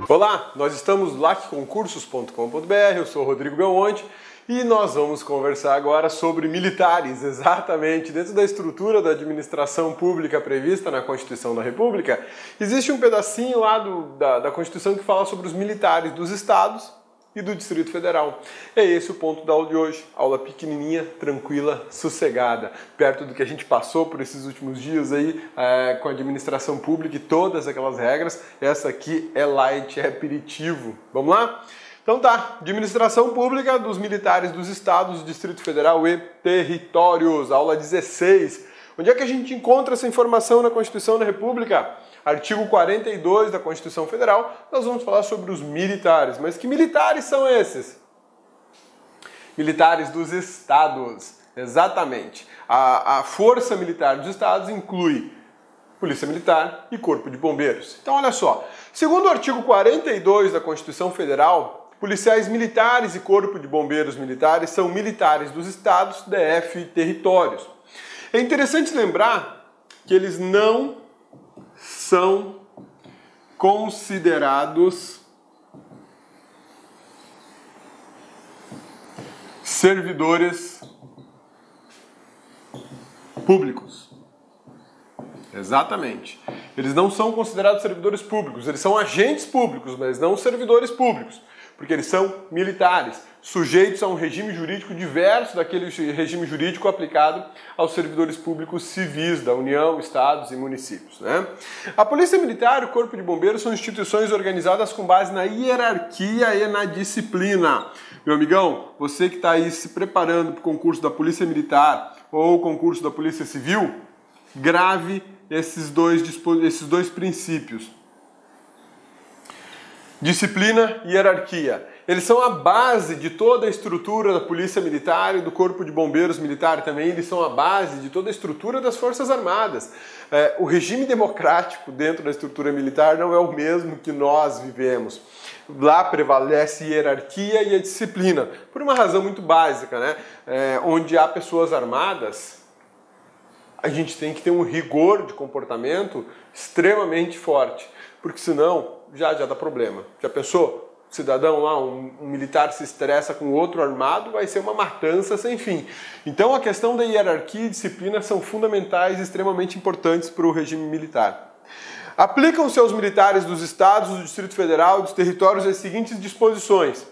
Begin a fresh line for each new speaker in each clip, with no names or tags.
Olá, nós estamos lacconcursos.com.br, eu sou o Rodrigo Belmonte e nós vamos conversar agora sobre militares, exatamente. Dentro da estrutura da administração pública prevista na Constituição da República, existe um pedacinho lá da Constituição que fala sobre os militares dos estados e do Distrito Federal. É esse o ponto da aula de hoje. Aula pequenininha, tranquila, sossegada, perto do que a gente passou por esses últimos dias aí com a administração pública e todas aquelas regras. Essa aqui é light, é aperitivo. Vamos lá? Então tá, administração pública dos militares dos estados, Distrito Federal e territórios. Aula 16. Onde é que a gente encontra essa informação na Constituição da República? Artigo 42 da Constituição Federal, nós vamos falar sobre os militares. Mas que militares são esses? Militares dos estados, exatamente. A força militar dos estados inclui Polícia Militar e Corpo de Bombeiros. Então olha só, segundo o artigo 42 da Constituição Federal, policiais militares e Corpo de Bombeiros militares são militares dos estados, DF e territórios. É interessante lembrar que eles não são considerados servidores públicos. Exatamente. Eles não são considerados servidores públicos, eles são agentes públicos, mas não servidores públicos, porque eles são militares, sujeitos a um regime jurídico diverso daquele regime jurídico aplicado aos servidores públicos civis da União, estados e municípios, né? A Polícia Militar e o Corpo de Bombeiros são instituições organizadas com base na hierarquia e na disciplina. Meu amigão, você que está aí se preparando para o concurso da Polícia Militar ou o concurso da Polícia Civil, grave esses dois princípios. Disciplina e hierarquia. Eles são a base de toda a estrutura da Polícia Militar e do Corpo de Bombeiros Militar também. Eles são a base de toda a estrutura das Forças Armadas. O regime democrático dentro da estrutura militar não é o mesmo que nós vivemos. Lá prevalece a hierarquia e a disciplina, por uma razão muito básica, né? Onde há pessoas armadas, a gente tem que ter um rigor de comportamento extremamente forte, porque senão já dá problema. Já pensou? Cidadão lá, um militar se estressa com outro armado, vai ser uma matança sem fim. Então a questão da hierarquia e disciplina são fundamentais e extremamente importantes para o regime militar. Aplicam-se aos militares dos estados, do Distrito Federal e dos territórios as seguintes disposições.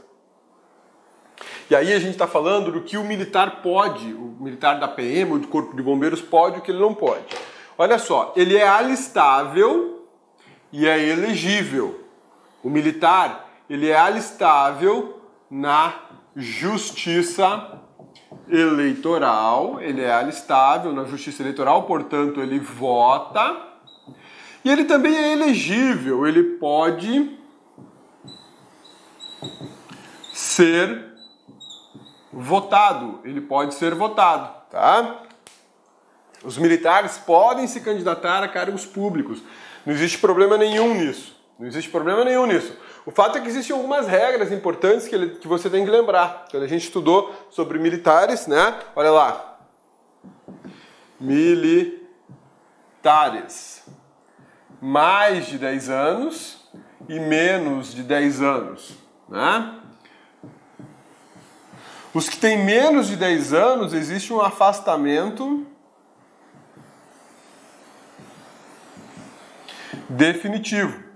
E aí a gente está falando do que o militar pode, o militar da PM ou do Corpo de Bombeiros pode e o que ele não pode. Olha só, ele é alistável e é elegível. O militar, ele é alistável na Justiça Eleitoral, ele é alistável na Justiça Eleitoral, portanto ele vota, e ele também é elegível, ele pode ser votado, tá? Os militares podem se candidatar a cargos públicos, não existe problema nenhum nisso. O fato é que existem algumas regras importantes que você tem que lembrar. Quando a gente estudou sobre militares, né? Olha lá. Militares. Mais de 10 anos e menos de 10 anos, né? Os que têm menos de 10 anos, existe um afastamento definitivo.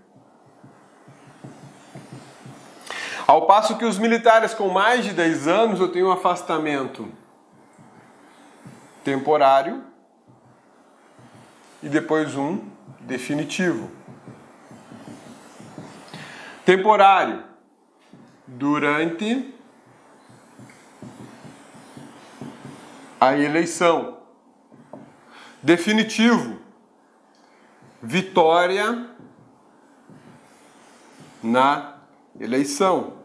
Ao passo que os militares com mais de 10 anos, eu tenho um afastamento temporário e depois um definitivo. Temporário, durante a eleição. Definitivo, vitória na eleição.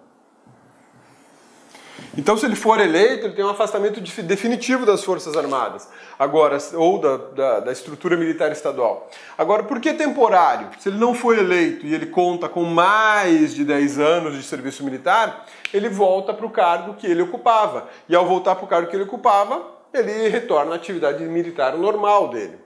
Então, se ele for eleito, ele tem um afastamento definitivo das Forças Armadas, agora, ou da estrutura militar estadual. Agora, por que temporário? Se ele não foi eleito e ele conta com mais de 10 anos de serviço militar, ele volta para o cargo que ele ocupava. E ao voltar para o cargo que ele ocupava, ele retorna à atividade militar normal dele.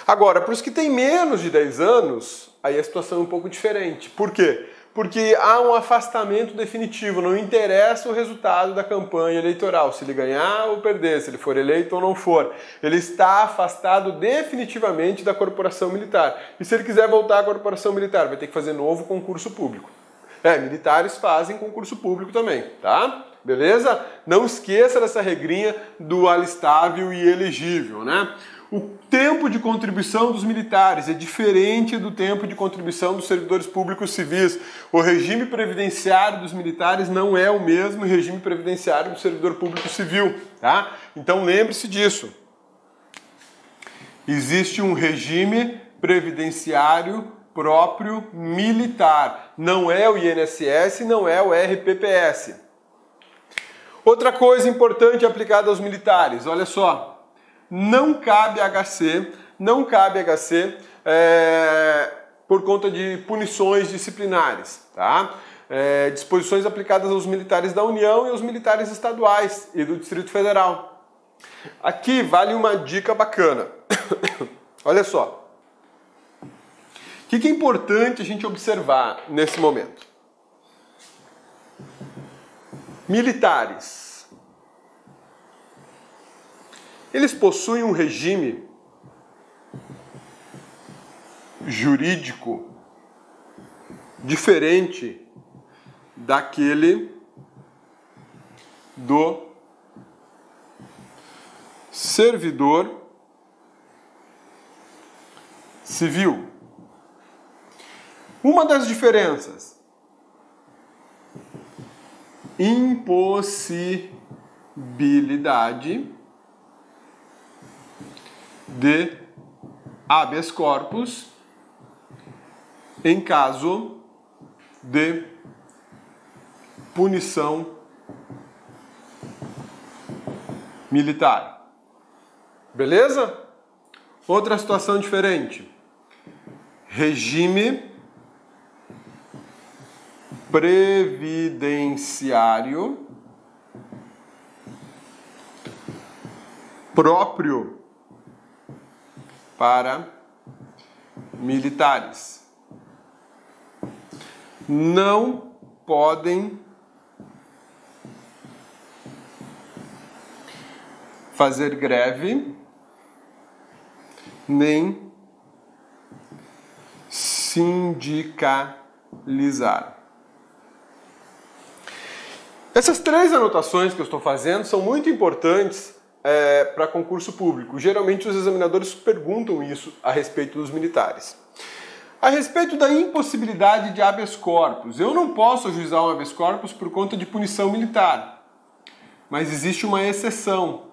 Agora, para os que têm menos de 10 anos, aí a situação é um pouco diferente. Por quê? Porque há um afastamento definitivo, não interessa o resultado da campanha eleitoral, se ele ganhar ou perder, se ele for eleito ou não for. Ele está afastado definitivamente da corporação militar. E se ele quiser voltar à corporação militar, vai ter que fazer novo concurso público. Militares fazem concurso público também, tá? Beleza? Não esqueça dessa regrinha do alistável e elegível, né? O tempo de contribuição dos militares é diferente do tempo de contribuição dos servidores públicos civis. O regime previdenciário dos militares não é o mesmo regime previdenciário do servidor público civil, tá? Então lembre-se disso. Existe um regime previdenciário próprio militar. Não é o INSS, não é o RPPS. Outra coisa importante aplicada aos militares, olha só. Não cabe HC por conta de punições disciplinares, tá? Disposições aplicadas aos militares da União e aos militares estaduais e do Distrito Federal. Aqui vale uma dica bacana. Olha só. O que é importante a gente observar nesse momento? Militares. Eles possuem um regime jurídico diferente daquele do servidor civil. Uma das diferenças: impossibilidade de habeas corpus em caso de punição militar. Beleza? Outra situação diferente. Regime previdenciário próprio para militares. Não podem fazer greve nem sindicalizar. Essas três anotações que eu estou fazendo são muito importantes para concurso público. Geralmente os examinadores perguntam isso a respeito dos militares. A respeito da impossibilidade de habeas corpus, eu não posso ajuizar um habeas corpus por conta de punição militar, mas existe uma exceção.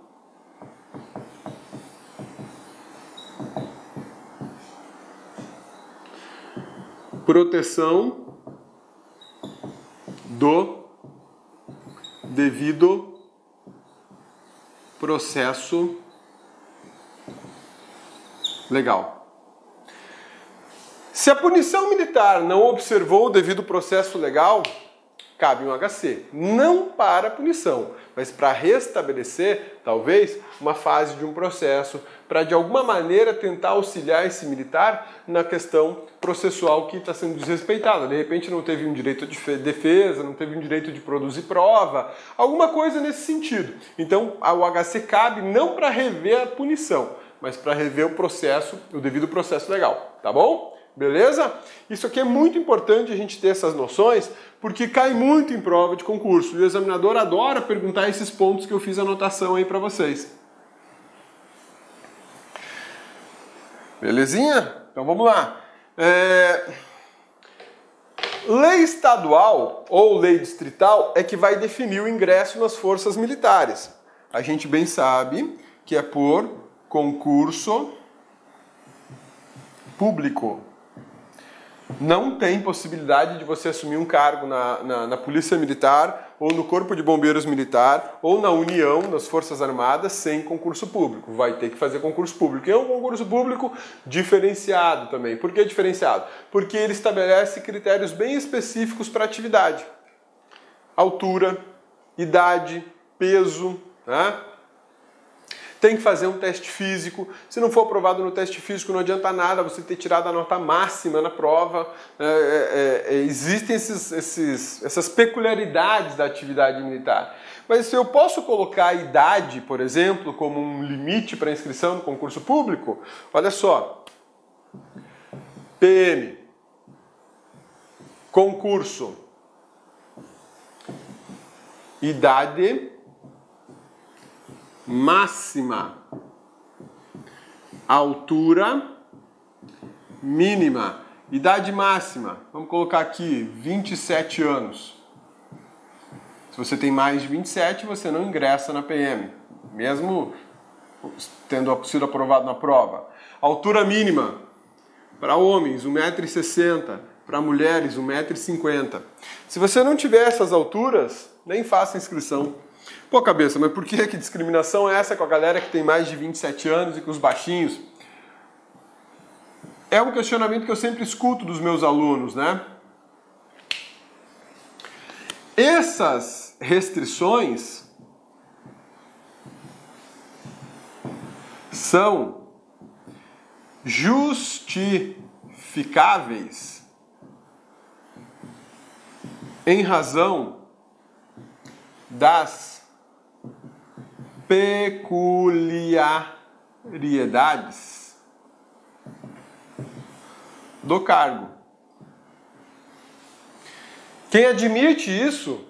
Proteção do devido processo legal. Se a punição militar não observou o devido processo legal, cabe um HC. Não para a punição, mas para restabelecer, talvez, uma fase de um processo, para de alguma maneira tentar auxiliar esse militar na questão processual que está sendo desrespeitada. De repente não teve um direito de defesa, não teve um direito de produzir prova, alguma coisa nesse sentido. Então o HC cabe não para rever a punição, mas para rever o processo, o devido processo legal, tá bom? Beleza? Isso aqui é muito importante a gente ter essas noções, porque cai muito em prova de concurso. E o examinador adora perguntar esses pontos que eu fiz anotação aí para vocês. Belezinha? Então vamos lá. Lei estadual ou lei distrital é que vai definir o ingresso nas forças militares. A gente bem sabe que é por concurso público. Não tem possibilidade de você assumir um cargo na Polícia Militar, ou no Corpo de Bombeiros Militar, ou na União, nas Forças Armadas, sem concurso público. Vai ter que fazer concurso público. E é um concurso público diferenciado também. Por que diferenciado? Porque ele estabelece critérios bem específicos para a atividade. Altura, idade, peso, né? tem que fazer um teste físico. Se não for aprovado no teste físico, não adianta nada você ter tirado a nota máxima na prova. Existem essas peculiaridades da atividade militar. Mas se eu posso colocar a idade, por exemplo, como um limite para inscrição no concurso público, olha só. PM, concurso, idade máxima, altura mínima, idade máxima, vamos colocar aqui 27 anos. Se você tem mais de 27, você não ingressa na PM, mesmo tendo sido aprovado na prova. Altura mínima, para homens, 1,60 m, para mulheres, 1,50 m. Se você não tiver essas alturas, nem faça inscrição. Pô, cabeça, mas por que discriminação é essa com a galera que tem mais de 27 anos e com os baixinhos? É um questionamento que eu sempre escuto dos meus alunos, né? Essas restrições são justificáveis em razão das peculiaridades do cargo. Quem admite isso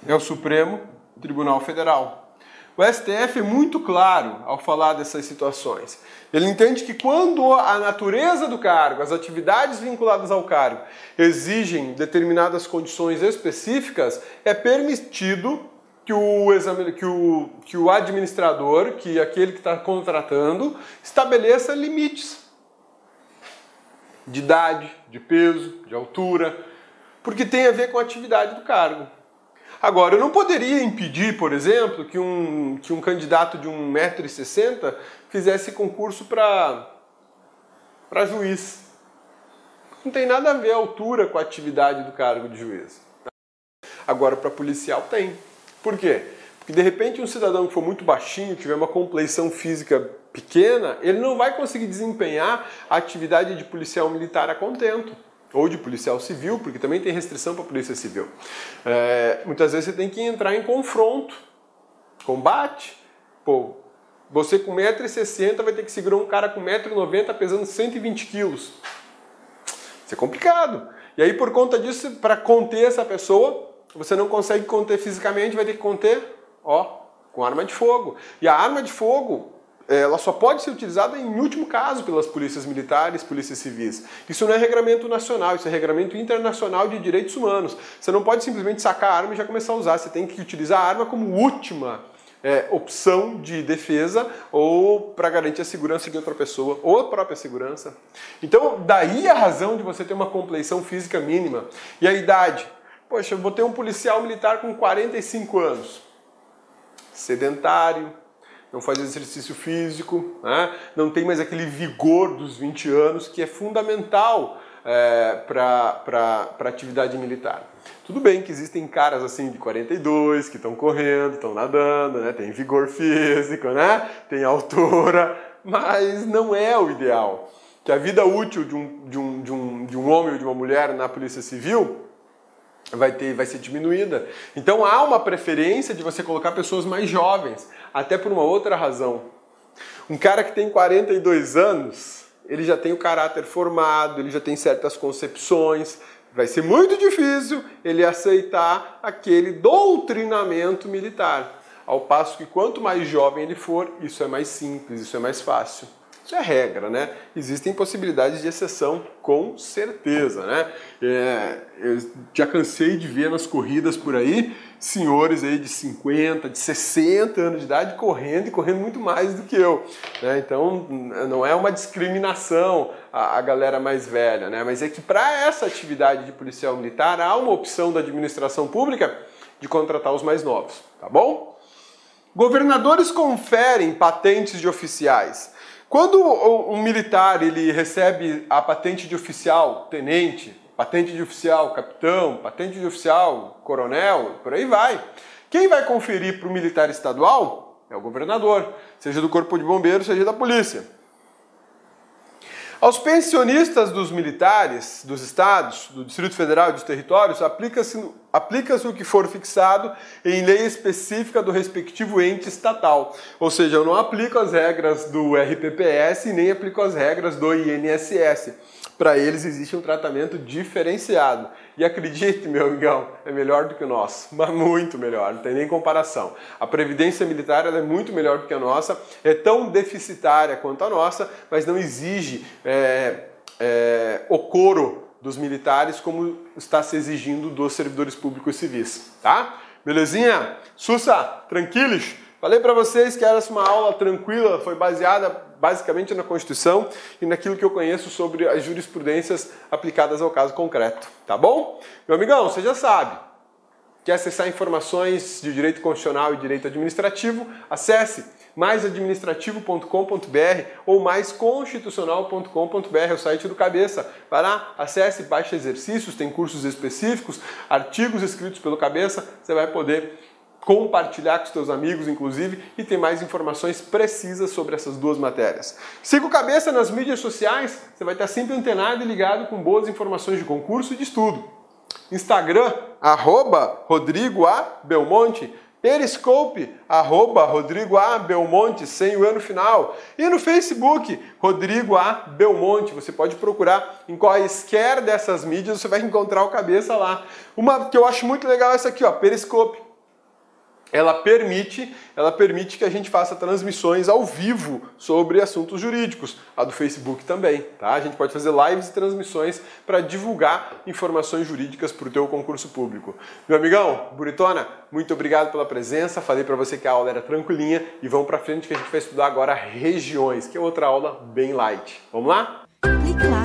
é o Supremo Tribunal Federal. O STF é muito claro ao falar dessas situações. Ele entende que quando a natureza do cargo, as atividades vinculadas ao cargo, exigem determinadas condições específicas, é permitido que o administrador, que aquele que está contratando, estabeleça limites de idade, de peso, de altura, porque tem a ver com a atividade do cargo. Agora, eu não poderia impedir, por exemplo, que um candidato de 1,60 m fizesse concurso para juiz. Não tem nada a ver a altura com a atividade do cargo de juiz. Agora, para policial tem. Por quê? Porque, de repente, um cidadão que for muito baixinho, tiver uma compleição física pequena, ele não vai conseguir desempenhar a atividade de policial militar a contento. Ou de policial civil, porque também tem restrição para a polícia civil. Muitas vezes você tem que entrar em confronto, combate. Pô, você com 1,60 m vai ter que segurar um cara com 1,90 m pesando 120 quilos. Isso é complicado. E aí, por conta disso, para conter essa pessoa, você não consegue conter fisicamente, vai ter que conter, com arma de fogo. E a arma de fogo, ela só pode ser utilizada em último caso pelas polícias militares, polícias civis. Isso não é regramento nacional, isso é regramento internacional de direitos humanos. Você não pode simplesmente sacar a arma e já começar a usar. Você tem que utilizar a arma como última opção de defesa ou para garantir a segurança de outra pessoa ou a própria segurança. Então, daí a razão de você ter uma compleição física mínima. E a idade? Poxa, eu vou ter um policial militar com 45 anos. Sedentário, não faz exercício físico, né? Não tem mais aquele vigor dos 20 anos que é fundamental para a atividade militar. Tudo bem que existem caras assim de 42 que estão correndo, estão nadando, né? Tem vigor físico, né? Tem altura, mas não é o ideal. Que a vida útil de um homem ou de uma mulher na Polícia Civil vai ser diminuída. Então há uma preferência de você colocar pessoas mais jovens, até por uma outra razão. Um cara que tem 42 anos, ele já tem o caráter formado, ele já tem certas concepções, vai ser muito difícil ele aceitar aquele doutrinamento militar. Ao passo que quanto mais jovem ele for, isso é mais simples, isso é mais fácil. Isso é regra, né? Existem possibilidades de exceção, com certeza, né? Eu já cansei de ver nas corridas por aí, senhores aí de 50, de 60 anos de idade correndo e correndo muito mais do que eu, né? Então, não é uma discriminação a galera mais velha, né? Mas é que para essa atividade de policial militar, há uma opção da administração pública de contratar os mais novos, tá bom? Governadores conferem patentes de oficiais. Quando um militar ele recebe a patente de oficial tenente, patente de oficial capitão, patente de oficial coronel, por aí vai. Quem vai conferir para o militar estadual? É o governador, seja do Corpo de Bombeiros, seja da polícia. Aos pensionistas dos militares, dos estados, do Distrito Federal e dos territórios, aplica-se o que for fixado em lei específica do respectivo ente estatal. Ou seja, eu não aplico as regras do RPPS e nem aplico as regras do INSS. Para eles existe um tratamento diferenciado. E acredite, meu amigão, é melhor do que o nosso, mas muito melhor, não tem nem comparação. A Previdência Militar ela é muito melhor do que a nossa, é tão deficitária quanto a nossa, mas não exige o coro dos militares como está se exigindo dos servidores públicos civis, tá? Belezinha? Sussa, tranquilos? Falei para vocês que era uma aula tranquila, foi baseada basicamente na Constituição e naquilo que eu conheço sobre as jurisprudências aplicadas ao caso concreto, tá bom? Meu amigão, você já sabe, quer acessar informações de direito constitucional e direito administrativo, acesse maisadministrativo.com.br ou maisconstitucional.com.br, é o site do Cabeça. Vai lá, acesse, baixe exercícios, tem cursos específicos, artigos escritos pelo Cabeça, você vai poder compartilhar com os teus amigos, inclusive, e ter mais informações precisas sobre essas duas matérias. Siga o Cabeça nas mídias sociais, você vai estar sempre antenado e ligado com boas informações de concurso e de estudo. Instagram, @RodrigoABelmonte, Periscope, @RodrigoABelmonte, sem o E no final. E no Facebook, Rodrigo A. Belmonte. Você pode procurar em quaisquer dessas mídias, você vai encontrar o Cabeça lá. Uma que eu acho muito legal é essa aqui, ó, Periscope. Ela permite que a gente faça transmissões ao vivo sobre assuntos jurídicos. A do Facebook também, tá? A gente pode fazer lives e transmissões para divulgar informações jurídicas para o teu concurso público. Meu amigão, Buritona, muito obrigado pela presença. Falei para você que a aula era tranquilinha e vamos para frente que a gente vai estudar agora regiões, que é outra aula bem light. Vamos lá?
Clique lá